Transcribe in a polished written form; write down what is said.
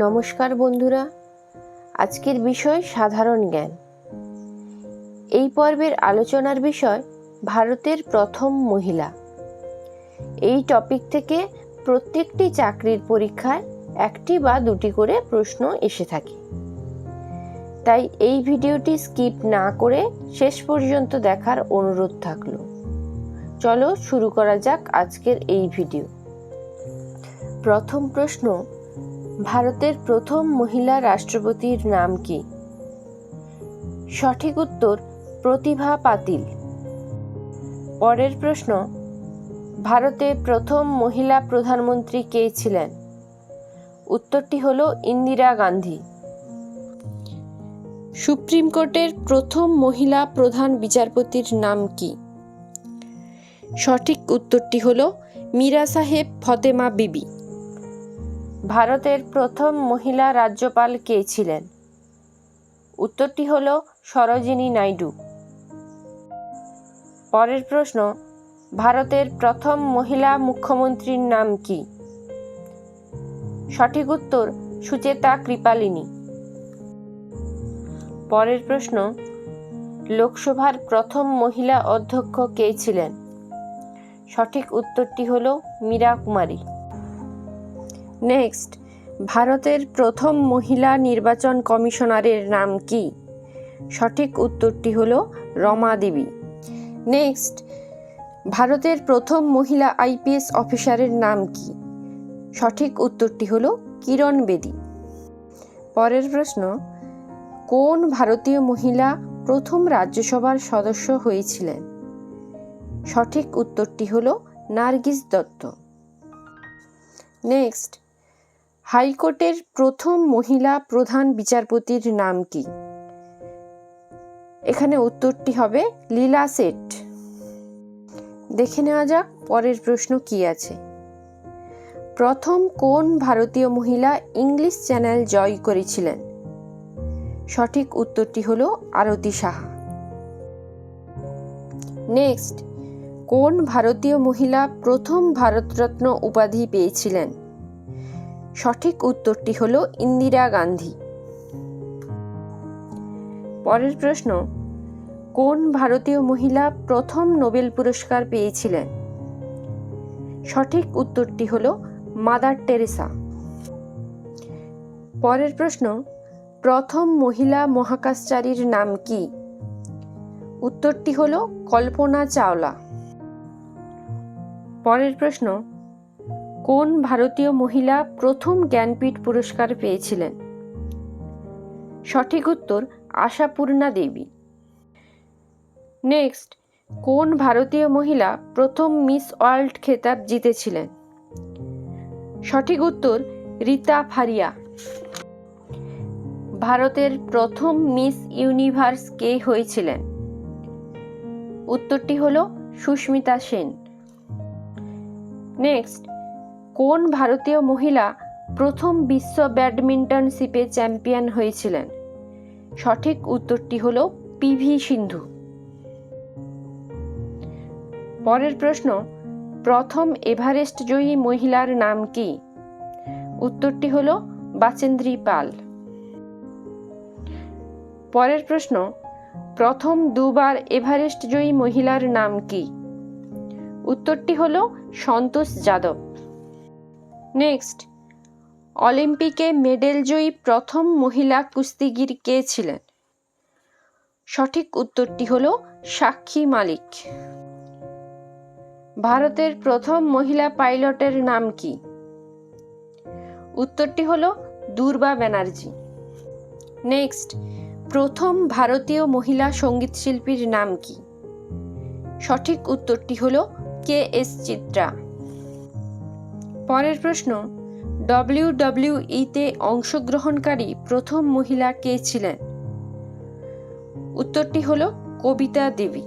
নমস্কার বন্ধুরা, আজকের বিষয় সাধারণ জ্ঞান। এই পর্বের আলোচনার বিষয় ভারতের প্রথম মহিলা। এই টপিক থেকে প্রত্যেকটি চাকরির পরীক্ষায় একটি বা দুটি করে প্রশ্ন এসে থাকে, তাই এই ভিডিওটি স্কিপ না করে শেষ পর্যন্ত দেখার অনুরোধ থাকলো। চলো শুরু করা যাক আজকের এই ভিডিও। প্রথম প্রশ্ন, ভারতের প্রথম মহিলা রাষ্ট্রপতির নাম কি? সঠিক উত্তর প্রতিভা পাতিল। পরের প্রশ্ন, ভারতের প্রথম মহিলা প্রধানমন্ত্রী কে ছিলেন? উত্তরটি হলো ইন্দিরা গান্ধী। সুপ্রিম কোর্টের প্রথম মহিলা প্রধান বিচারপতির নাম কি? সঠিক উত্তরটি হলো মীরা সাহেব ফতেমা বিবি। ভারতের প্রথম মহিলা রাজ্যপাল কে ছিলেন? উত্তরটি হলো সরোজিনী নাইডু। পরের প্রশ্ন, ভারতের প্রথম মহিলা মুখ্যমন্ত্রীর নাম কি? সঠিক উত্তর সুচেতা কৃপালিনী। পরের প্রশ্ন, লোকসভার প্রথম মহিলা অধ্যক্ষ কে ছিলেন? সঠিক উত্তরটি হলো মীরা কুমারী। নেক্সট, ভারতের প্রথম মহিলা নির্বাচন কমিশনারের নাম কি? সঠিক উত্তরটি হলো রমা দেবী। নেক্সট, ভারতের প্রথম মহিলা আইপিএস অফিসারের নাম কি? সঠিক উত্তরটি হলো কিরণ বেদী। পরের প্রশ্ন, কোন ভারতীয় মহিলা প্রথম রাজ্যসভার সদস্য হয়েছিলেন? সঠিক উত্তরটি হলো নার্গিস দত্ত। নেক্সট, হাইকোর্টের প্রথম মহিলা প্রধান বিচারপতির নাম কি? এখানে উত্তরটি হবে লীলা সেঠ। দেখে নেওয়া যাক পরের প্রশ্ন কি আছে। প্রথম কোন ভারতীয় মহিলা ইংলিশ চ্যানেল জয় করেছিলেন? সঠিক উত্তরটি হলো আরতি সাহা। নেক্সট, কোন ভারতীয় মহিলা প্রথম ভারতরত্ন উপাধি পেয়েছিলেন? সঠিক উত্তরটি হলো ইন্দিরা গান্ধী। পরের প্রশ্ন, কোন ভারতীয় মহিলা প্রথম নোবেল পুরস্কার পেয়েছিলেন? সঠিক উত্তরটি হলো মাদার টেরেসা। পরের প্রশ্ন, প্রথম মহিলা মহাকাশচারীর নাম কি? উত্তরটি হলো কল্পনা চাওলা। পরের প্রশ্ন, কোন ভারতীয় মহিলা প্রথম জ্ঞানপীঠ পুরস্কার পেয়েছিলেন? সঠিক উত্তর আশাপূর্ণা দেবী। নেক্সট, কোন ভারতীয় মহিলা প্রথম মিস ওয়ার্ল্ড খেতাব জিতেছিলেন? সঠিক উত্তর রীতা ফারিয়া। ভারতের প্রথম মিস ইউনিভার্স কে হয়েছিলেন? উত্তরটি হলো সুস্মিতা সেন। নেক্সট, কোন ভারতীয় মহিলা প্রথম বিশ্ব ব্যাডমিন্টনশিপে চ্যাম্পিয়ন হয়েছিলেন? সঠিক উত্তরটি হলো পিভি সিন্ধু। পরের প্রশ্ন, প্রথম এভারেস্ট জয়ী মহিলার নাম কি? উত্তরটি হলো বাচেন্দ্রী পাল। পরের প্রশ্ন, প্রথম দুবার এভারেস্ট জয়ী মহিলার নাম কি? উত্তরটি হলো সন্তোষ যাদব। নেক্সট, অলিম্পিকে মেডেল জয়ী প্রথম মহিলা কুস্তিগির কে ছিলেন? সঠিক উত্তরটি হলো সাক্ষী মালিক। ভারতের প্রথম মহিলা পাইলটের নাম কি? উত্তরটি হলো দুর্বা ব্যানার্জি। নেক্সট, প্রথম ভারতীয় মহিলা সঙ্গীতশিল্পীর নাম কি? সঠিক উত্তরটি হলো কে.এস. চিত্রা। পরের প্রশ্ন, WWE-তে অংশগ্রহণকারী প্রথম মহিলা কে ছিলেন? উত্তরটি হলো কবিতা দেবী।